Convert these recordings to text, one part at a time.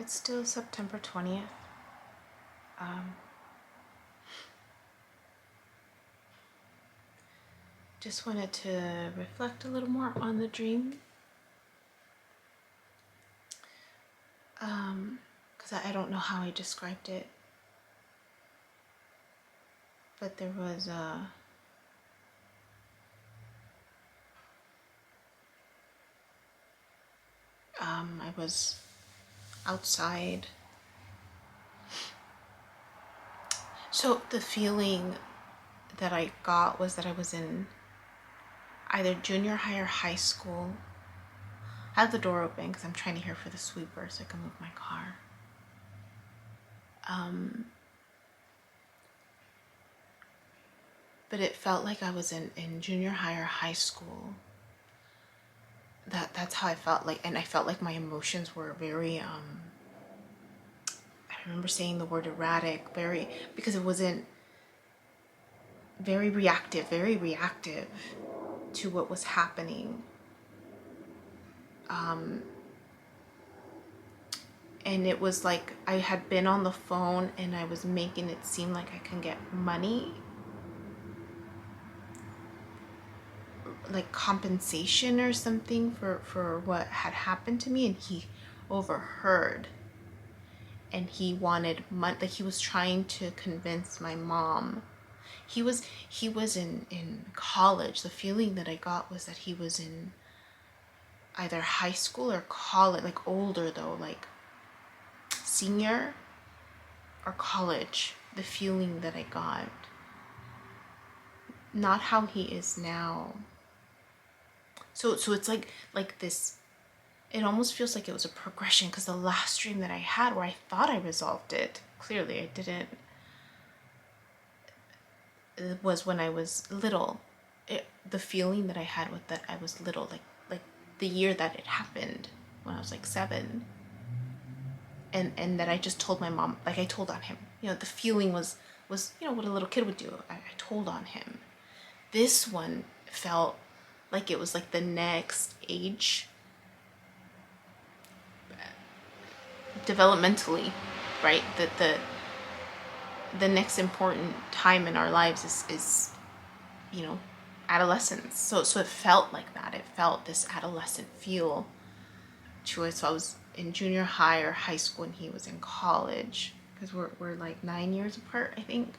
It's still September 20th. Just wanted to reflect a little more on the dream. Because I don't know how I described it. But there was I was outside. So the feeling that I got was that I was in either junior high or high school. I had the door open because I'm trying to hear for the sweeper so I can move my car. But it felt like I was in junior high or high school. That's how I felt like, and I felt like my emotions were very, I remember saying the word erratic, because it wasn't very reactive to what was happening. And it was like I had been on the phone and I was making it seem like I can get money, like compensation or something for what had happened to me, and he overheard and he wanted money. Like he was trying to convince my mom. He was in college. The feeling that I got was that he was in either high school or college, like older though, like senior or college. The feeling that I got, not how he is now. So it's like this. It almost feels like it was a progression, because the last dream that I had where I thought I resolved it, clearly I didn't, it was when I was little. The feeling that I had with that I was little, like the year that it happened, when I was like 7, and that I just told my mom, like I told on him. The feeling was what a little kid would do. I told on him. This one felt like it was like the next age, developmentally, right? That the next important time in our lives is adolescence. So it felt like that. It felt this adolescent feel to it. So I was in junior high or high school and he was in college, because we're like 9 years apart, I think.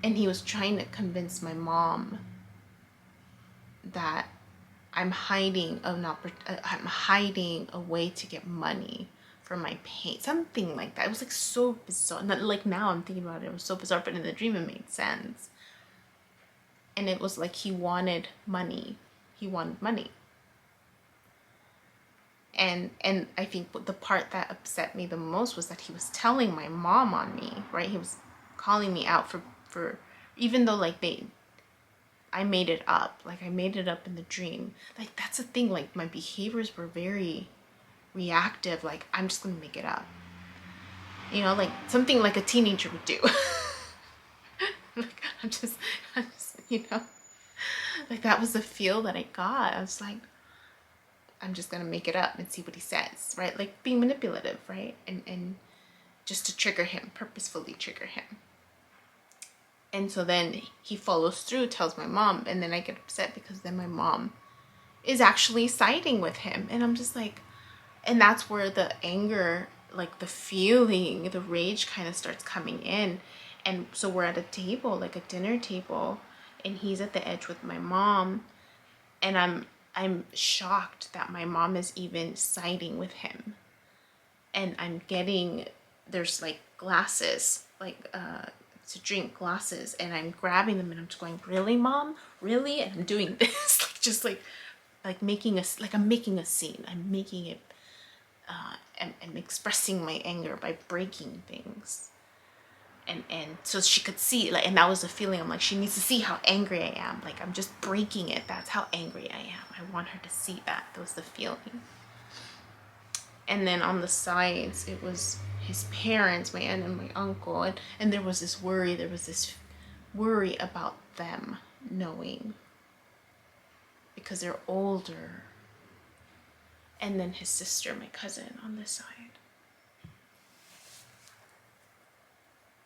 And he was trying to convince my mom that I'm hiding a way to get money for my pain, something like that. It was like so bizarre. Not like now I'm thinking about it, it was so bizarre, but in the dream it made sense. And it was like he wanted money. And I think the part that upset me the most was that he was telling my mom on me, right? He was calling me out for even though like I made it up. Like I made it up in the dream. Like that's the thing, like my behaviors were very reactive. Like I'm just gonna make it up. Like something like a teenager would do. Like I'm just like that was the feel that I got. I was like, I'm just gonna make it up and see what he says, right? Like being manipulative, right? And just to trigger him, purposefully trigger him. And so then he follows through, tells my mom, and then I get upset because then my mom is actually siding with him. And I'm just like, and that's where the anger, like the feeling, the rage kind of starts coming in. And so we're at a table, like a dinner table, and he's at the edge with my mom, and I'm shocked that my mom is even siding with him. And I'm getting, there's like glasses, like to drink glasses, and I'm grabbing them and I'm just going, really, Mom? Really? And I'm doing this, like just like making I'm making a scene. I'm making it, I'm expressing my anger by breaking things. And so she could see, like, and that was the feeling. I'm like, she needs to see how angry I am. Like, I'm just breaking it. That's how angry I am. I want her to see that. That was the feeling. And then on the sides, it was his parents, my aunt and my uncle. And there was this worry. There was this worry about them knowing, because they're older. and then his sister, my cousin, on this side.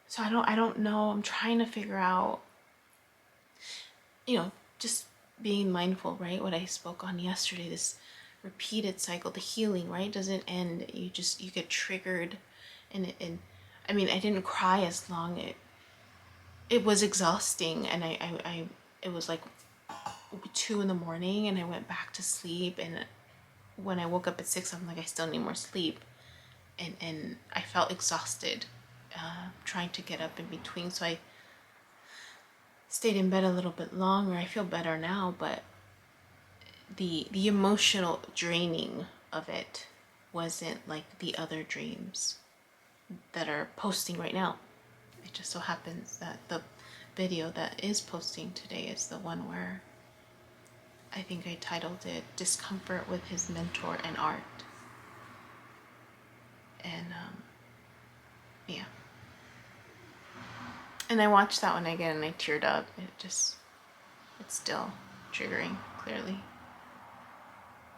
So I don't know. I'm trying to figure out, just being mindful, right? What I spoke on yesterday, this repeated cycle, the healing, right? Doesn't end. You get triggered, and I mean, I didn't cry as long. It was exhausting, and it was like 2 a.m, and I went back to sleep, and when I woke up at 6, I'm like, I still need more sleep, and I felt exhausted, trying to get up in between, so I stayed in bed a little bit longer. I feel better now, but the emotional draining of it wasn't like the other dreams that are posting right now. It just so happens that the video that is posting today is the one where I think I titled it Discomfort with His Mentor and Art. And yeah. And I watched that one again and I teared up. It's still triggering, clearly.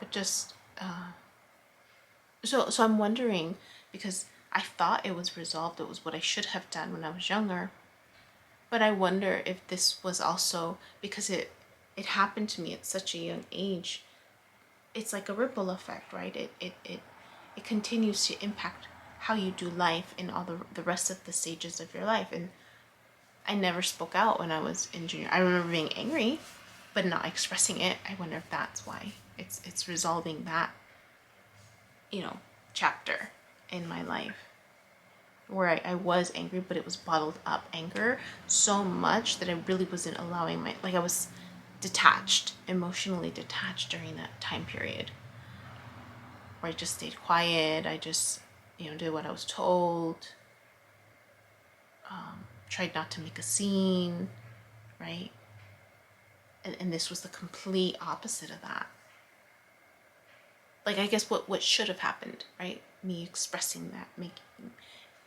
But just, so I'm wondering, because I thought it was resolved, it was what I should have done when I was younger. But I wonder if this was also, because it happened to me at such a young age, it's like a ripple effect, right? It continues to impact how you do life in all the rest of the stages of your life. And I never spoke out when I was in junior. I remember being angry, but not expressing it. I wonder if that's why it's resolving that, chapter in my life where I was angry, but it was bottled up anger so much that I really wasn't allowing I was detached, emotionally detached during that time period where I just stayed quiet. I just, did what I was told. Tried not to make a scene, right? And this was the complete opposite of that. Like, I guess what should have happened, right? Me expressing that,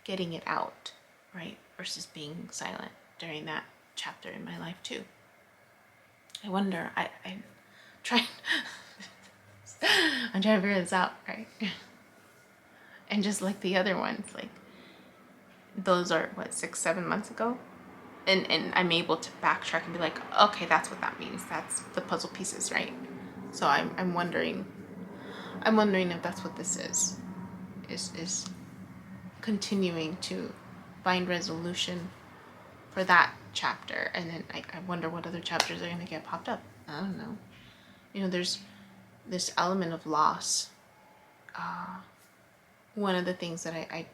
getting it out, right? Versus being silent during that chapter in my life too. I wonder, I'm trying to figure this out, right? And just like the other ones, like those are 6-7 months ago, and I'm able to backtrack and be like, okay, that's what that means. That's the puzzle pieces, right? So I'm wondering if that's what this is continuing to find resolution for that chapter, and then I wonder what other chapters are going to get popped up. I don't know. There's this element of loss. One of the things that I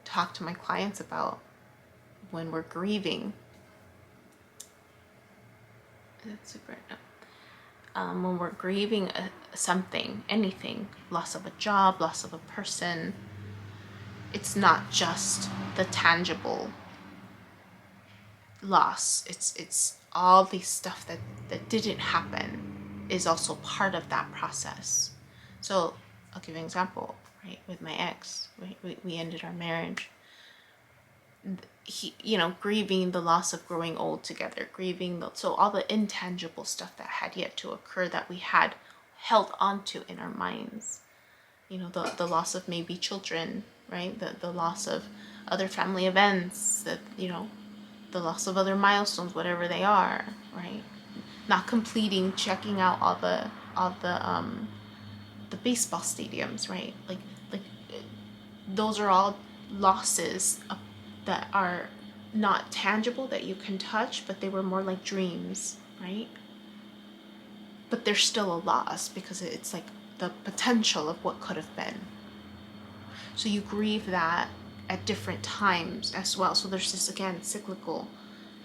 talk to my clients about when we're grieving, when we're grieving something, anything, loss of a job, loss of a person, it's not just the tangible loss. It's all the stuff that didn't happen is also part of that process. So I'll give you an example, right? With my ex, we ended our marriage. He, grieving the loss of growing old together, so all the intangible stuff that had yet to occur that we had held onto in our minds, the loss of maybe children, right? The loss of other family events, the loss of other milestones, whatever they are, right? Not completing, checking out all the baseball stadiums, right? Like those are all losses that are not tangible, that you can touch, but they were more like dreams, right? But they're still a loss because it's like the potential of what could have been. So you grieve that at different times as well. So there's this, again, cyclical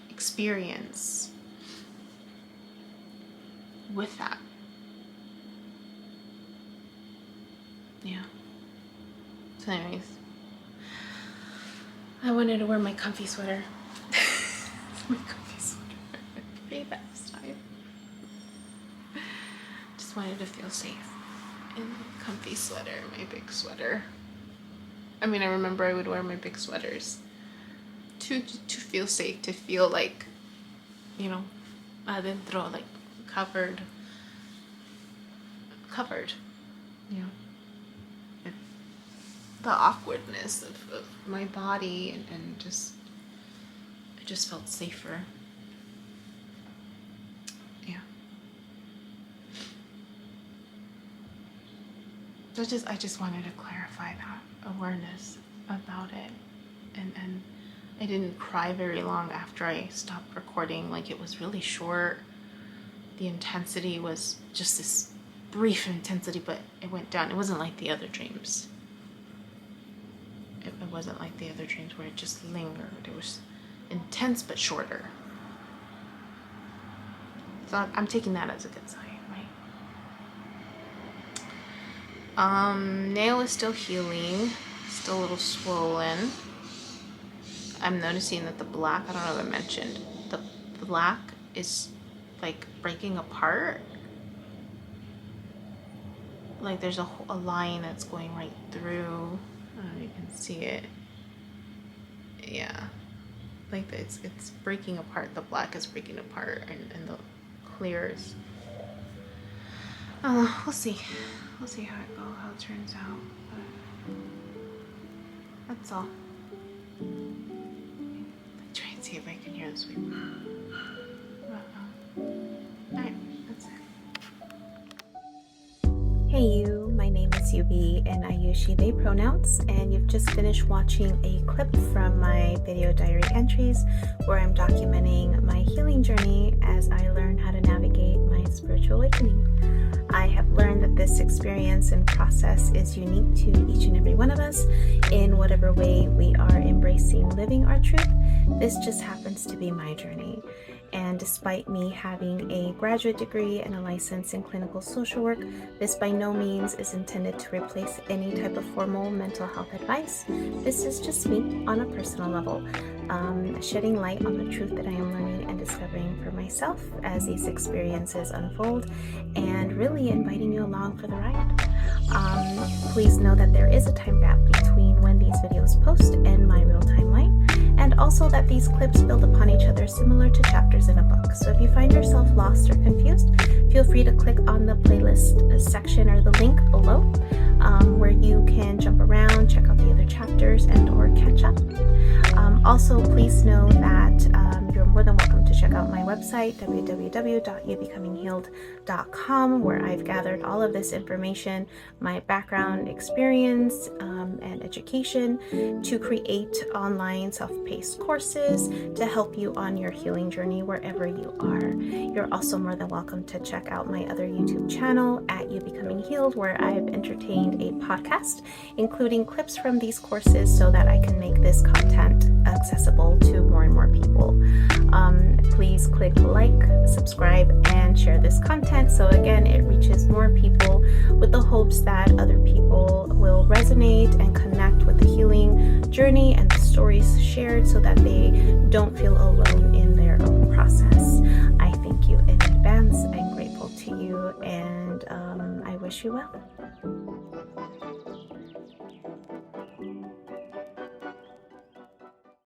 experience with that. Yeah. So anyways, I wanted to wear my comfy sweater. My comfy sweater. Pretty best time. Just wanted to feel safe in my comfy sweater, my big sweater. I mean, I remember I would wear my big sweaters to feel safe, to feel like, adentro, like covered. Yeah. The awkwardness of my body and just, I just felt safer. Yeah. So I just wanted to clarify that awareness about it. And I didn't cry very long after I stopped recording. Like, it was really short. The intensity was just this brief intensity, but it went down. It wasn't like the other dreams. It wasn't like the other dreams where it just lingered. It was intense but shorter. So I'm taking that as a good sign, right? Nail is still healing, still a little swollen. I'm noticing that the black, I don't know if I mentioned, the black is like breaking apart. Like there's a line that's going right through. I don't know if you can see it. Yeah. Like it's breaking apart. The black is breaking apart and the clear is... we'll see. We'll see how it goes, how it turns out. But that's all. Try and see if I can hear the sweep. Alright, that's it. Hey you, my name is Yubi and I use she, they pronouns, and you've just finished watching a clip from my video diary entries where I'm documenting my healing journey as I learn how to navigate my spiritual awakening. I have learned that this experience and process is unique to each and every one of us in whatever way we are embracing living our truth. This just happens to be my journey. And despite me having a graduate degree and a license in clinical social work, this by no means is intended to replace any type of formal mental health advice. This is just me on a personal level, shedding light on the truth that I am learning and discovering for myself as these experiences unfold, and really inviting you along for the ride. Please know that there is a time gap between when these videos post and my real timeline, and also that these clips build upon each other similar to chapters in a book. So if you find yourself lost or confused, feel free to click on the playlist section or the link below, where you can jump around, check out the other chapters, and or catch up. Also, please know that you're more than welcome to check out my website, www.youbecominghealed.com, where I've gathered all of this information, my background, experience, and education to create online self-paced courses to help you on your healing journey wherever you are. You're also more than welcome to check out my other YouTube channel at YouBecomingHealed, where I've entertained a podcast, including clips from these courses so that I can make this content accessible to more and more people. Please click like, subscribe, and share this content so again it reaches more people, with the hopes that other people will resonate and connect with the healing journey and the stories shared so that they don't feel alone in their own process. I thank you in advance. I'm grateful to you, and I wish you well.